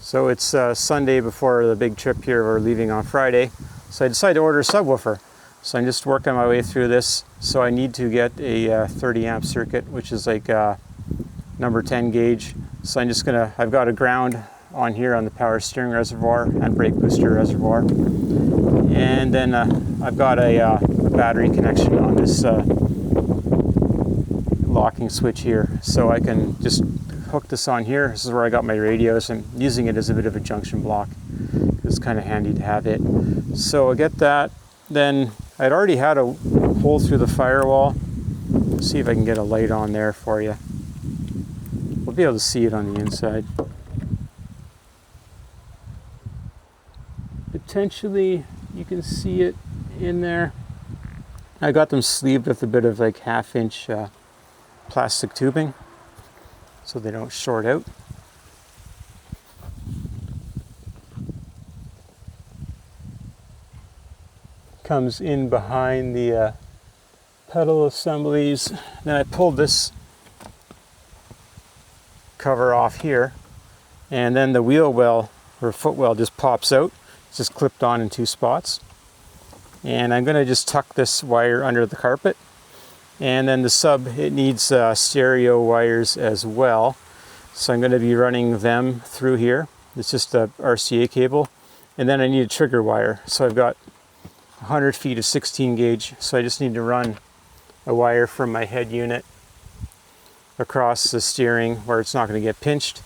So it's Sunday before the big trip here. We're leaving on Friday. So I decided to order a subwoofer. So I'm just working my way through this. So I need to get a 30 amp circuit, which is like number 10 gauge. So I'm just gonna, I've got a ground on here on the power steering reservoir and brake booster reservoir. And then I've got a battery connection on this locking switch here. So I can just hook this on here. This is where I got my radios. I'm using it as a bit of a junction block. It's kind of handy to have it. So I get that. Then I'd already had a hole through the firewall. Let's see if I can get a light on there for you. We'll be able to see it on the inside. Potentially you can see it in there. I got them sleeved with a bit of like 1/2 inch plastic tubing so they don't short out. Comes in behind the pedal assemblies. Then I pulled this cover off here, and then the wheel well or footwell just pops out. It's just clipped on in 2 spots. And I'm going to just tuck this wire under the carpet. And then the sub, it needs stereo wires as well. So I'm going to be running them through here. It's just a RCA cable. And then I need a trigger wire. So I've got 100 feet of 16 gauge. So I just need to run a wire from my head unit across the steering where it's not going to get pinched.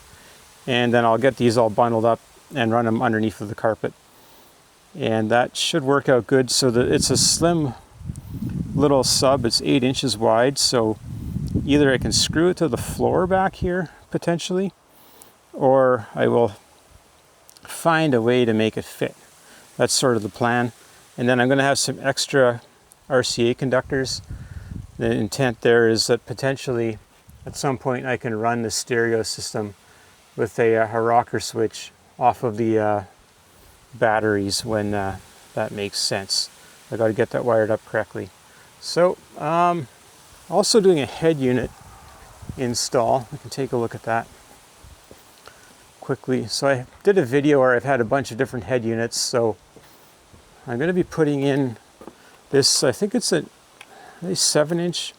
And then I'll get these all bundled up and run them underneath of the carpet. And that should work out good. So that it's a slim little sub. It's 8 inches wide. So either I can screw it to the floor back here potentially, or I will find a way to make it fit. That's sort of the plan. And then I'm going to have some extra RCA conductors. The intent there is that potentially at some point I can run the stereo system with a rocker switch off of the batteries when that makes sense. I got to get that wired up correctly. So also doing a head unit install. We can take a look at that quickly. So I did a video where I've had a bunch of different head units. So I'm going to be putting in this, I think it's a 7-inch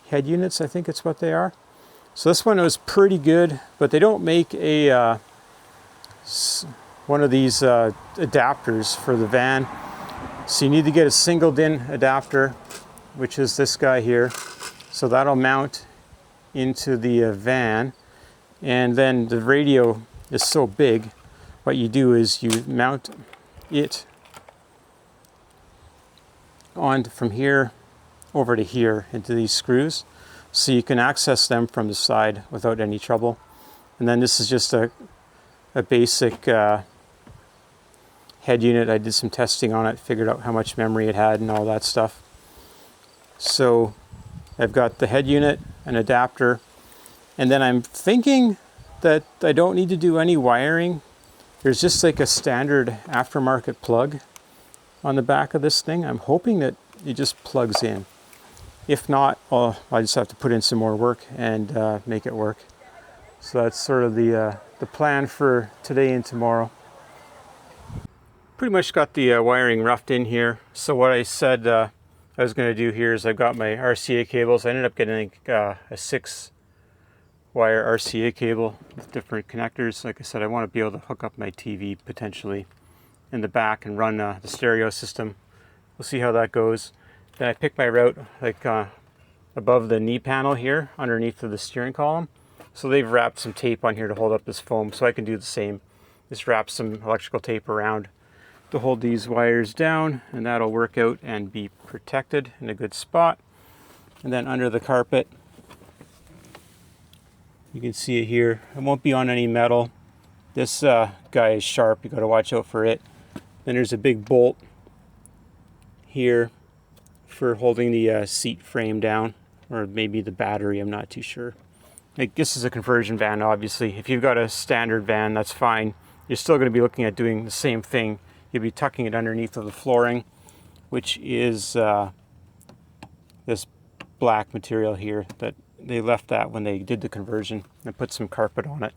head units, I think it's what they are. So this one was pretty good, but they don't make a one of these adapters for the van. So you need to get a single DIN adapter, which is this guy here. So that'll mount into the van. And then the radio is so big, what you do is you mount it on from here over to here into these screws, so you can access them from the side without any trouble. And then this is just a basic head unit. I did some testing on it, figured out how much memory it had and all that stuff. So I've got the head unit, an adapter, and then I'm thinking that I don't need to do any wiring. There's just like a standard aftermarket plug on the back of this thing. I'm hoping that it just plugs in. If not, I just have to put in some more work and make it work. So that's sort of the plan for today and tomorrow. Pretty much got the wiring roughed in here. So what I said I was going to do here is I've got my RCA cables. I ended up getting a 6-wire RCA cable with different connectors. Like I said, I want to be able to hook up my TV potentially in the back and run the stereo system. We'll see how that goes. Then I pick my route like above the knee panel here underneath of the steering column. So they've wrapped some tape on here to hold up this foam, so I can do the same. Just wrap some electrical tape around to hold these wires down, and that'll work out and be protected in a good spot. And then under the carpet, you can see it here. It won't be on any metal. This guy is sharp, you got to watch out for it. Then there's a big bolt here for holding the seat frame down, or maybe the battery, I'm not too sure. Like, this is a conversion van, obviously. If you've got a standard van, that's fine. You're still going to be looking at doing the same thing. You'll be tucking it underneath of the flooring, which is this black material here that they left that when they did the conversion and put some carpet on it.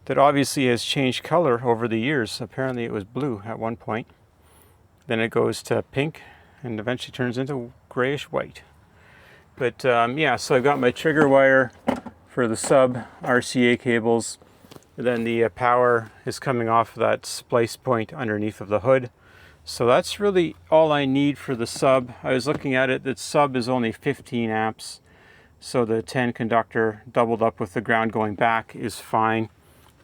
that obviously has changed color over the years. Apparently it was blue at one point. Then it goes to pink and eventually turns into grayish white. But yeah, so I've got my trigger wire for the sub RCA cables. And then the power is coming off of that splice point underneath of the hood. So that's really all I need for the sub. I was looking at it, that sub is only 15 amps. So the 10 conductor doubled up with the ground going back is fine.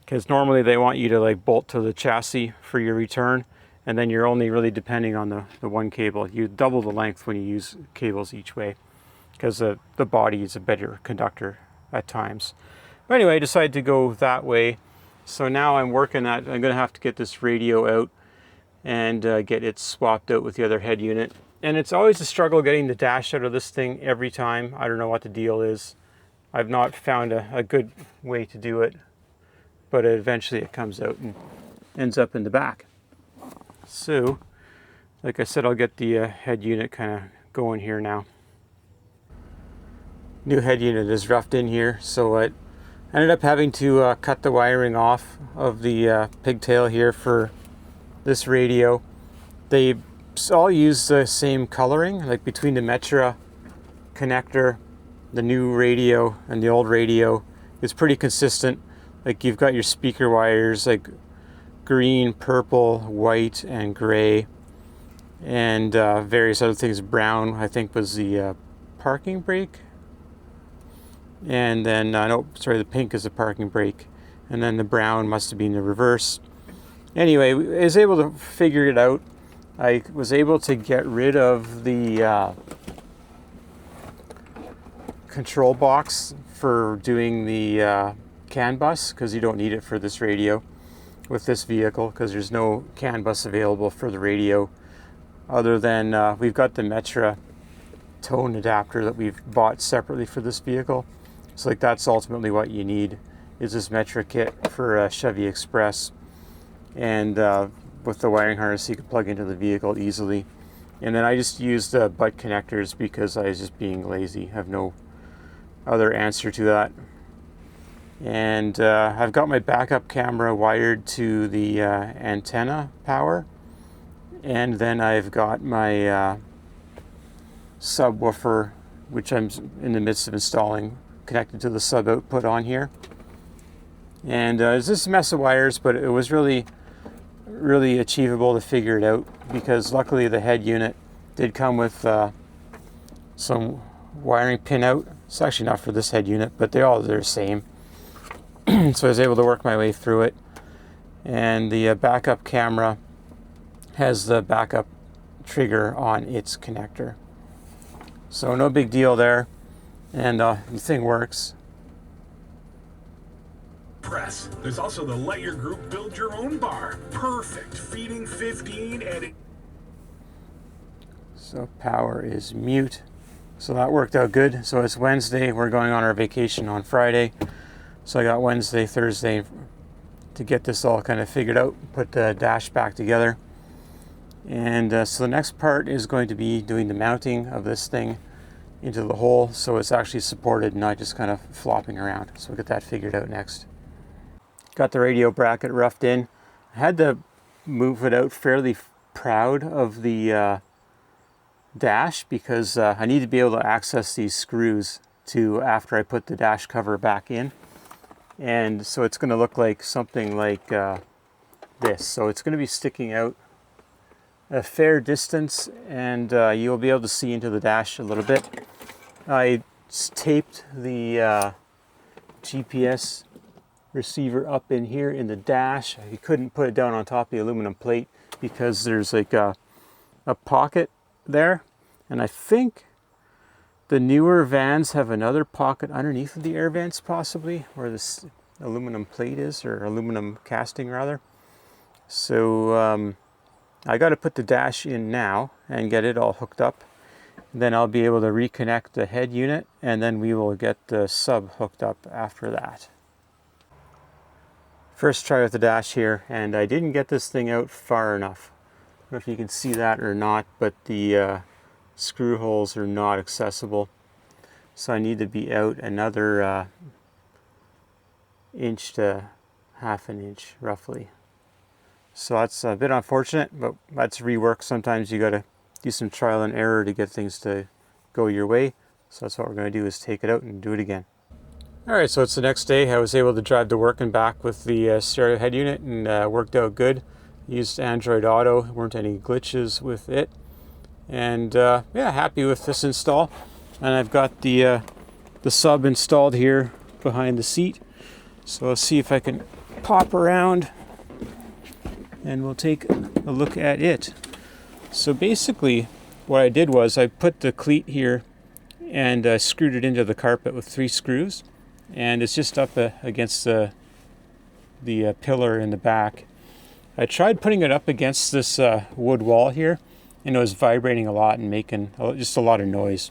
Because normally they want you to like bolt to the chassis for your return. And then you're only really depending on the one cable. You double the length when you use cables each way. Because the body is a better conductor at times. But anyway, I decided to go that way. So now I'm working at, I'm going to have to get this radio out and get it swapped out with the other head unit. And it's always a struggle getting the dash out of this thing every time. I don't know what the deal is. I've not found a good way to do it, but eventually it comes out and ends up in the back. So, like I said, I'll get the head unit kind of going here now. New head unit is roughed in here, so I ended up having to cut the wiring off of the pigtail here for this radio. They all use the same coloring, like between the Metra connector, the new radio and the old radio is pretty consistent. Like you've got your speaker wires like green, purple, white, and gray, and various other things. Brown, I think, was the parking brake, and then no, sorry, the pink is the parking brake, and then the brown must have been the reverse. Anyway, I was able to figure it out. I was able to get rid of the control box for doing the CAN bus, because you don't need it for this radio with this vehicle, because there's no CAN bus available for the radio other than we've got the Metra tone adapter that we've bought separately for this vehicle. So like that's ultimately what you need, is this Metra kit for Chevy Express, and with the wiring harness you can plug into the vehicle easily. And then I just used the butt connectors because I was just being lazy. I have no other answer to that. And I've got my backup camera wired to the antenna power, and then I've got my subwoofer, which I'm in the midst of installing, connected to the sub output on here. And it's just a mess of wires, but it was really achievable to figure it out, because luckily the head unit did come with some wiring pin out. It's actually not for this head unit, but they're the same. So I was able to work my way through it. And the backup camera has the backup trigger on its connector. So no big deal there. And the thing works. Press. There's also the Let Your Group Build Your Own bar. Perfect. Feeding 15 and... So power is mute. So that worked out good. So it's Wednesday. We're going on our vacation on Friday. So I got Wednesday, Thursday to get this all kind of figured out, put the dash back together. And so the next part is going to be doing the mounting of this thing into the hole, so it's actually supported, not just kind of flopping around. So we'll get that figured out next. Got the radio bracket roughed in. I had to move it out fairly proud of the dash, because I need to be able to access these screws after I put the dash cover back in. And so it's going to look like something like this. So it's going to be sticking out a fair distance, and you'll be able to see into the dash a little bit. I taped the GPS receiver up in here in the dash. You couldn't put it down on top of the aluminum plate because there's like a pocket there, and I think the newer vans have another pocket underneath of the air vents, possibly, where this aluminum plate is, or aluminum casting rather. So I got to put the dash in now and get it all hooked up. Then I'll be able to reconnect the head unit, and then we will get the sub hooked up after that. First try with the dash here, and I didn't get this thing out far enough. I don't know if you can see that or not, but the screw holes are not accessible. So I need to be out another 1.5 inches 1/2 inch roughly. So that's a bit unfortunate, but that's rework. Sometimes you got to do some trial and error to get things to go your way. So that's what we're going to do, is take it out and do it again. All right, so it's the next day. I was able to drive to work and back with the stereo head unit, and worked out good. Used Android Auto, weren't any glitches with it. And yeah, happy with this install. And I've got the sub installed here behind the seat. So let's see if I can pop around and we'll take a look at it. So basically what I did was I put the cleat here and screwed it into the carpet with 3 screws, and it's just up against the pillar in the back. I tried putting it up against this wood wall here, and it was vibrating a lot and making just a lot of noise.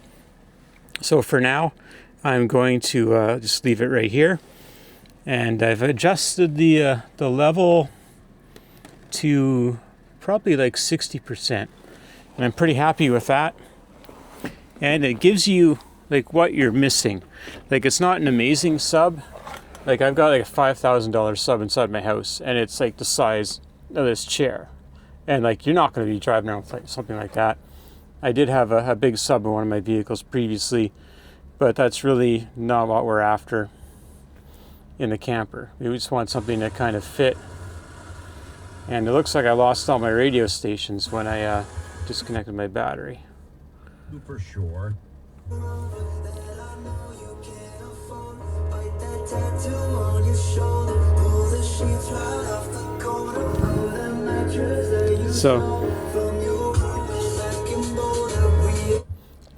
So for now, I'm going to just leave it right here, and I've adjusted the level to probably like 60%, and I'm pretty happy with that. And it gives you like what you're missing. Like, it's not an amazing sub. Like, I've got like a $5,000 sub inside my house, and it's like the size of this chair, and like you're not going to be driving around with like something like that. I did have a big sub in one of my vehicles previously, but that's really not what we're after in the camper. We just want something that kind of fit. And it looks like I lost all my radio stations when I disconnected my battery. For sure.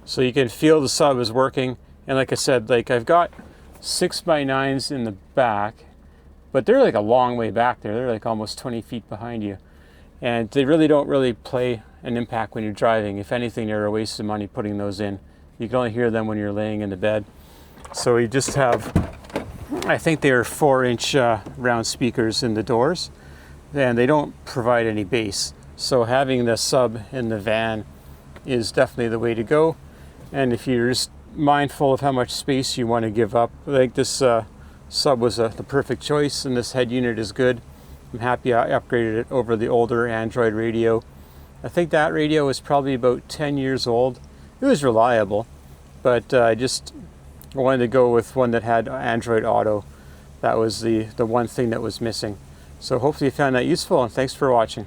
So you can feel the sub is working, and like I said, like I've got 6x9s in the back, but they're like a long way back there. They're like almost 20 feet behind you, and they really don't really play an impact when you're driving. If anything, they're a waste of money putting those in. You can only hear them when you're laying in the bed. So we just have, I think they are 4-inch round speakers in the doors, and they don't provide any bass. So having the sub in the van is definitely the way to go. And if you're just mindful of how much space you want to give up, I think this sub was the perfect choice, and this head unit is good. I'm happy I upgraded it over the older Android radio. I think that radio was probably about 10 years old. It was reliable, but I just wanted to go with one that had Android Auto. That was the one thing that was missing. So hopefully you found that useful, and thanks for watching.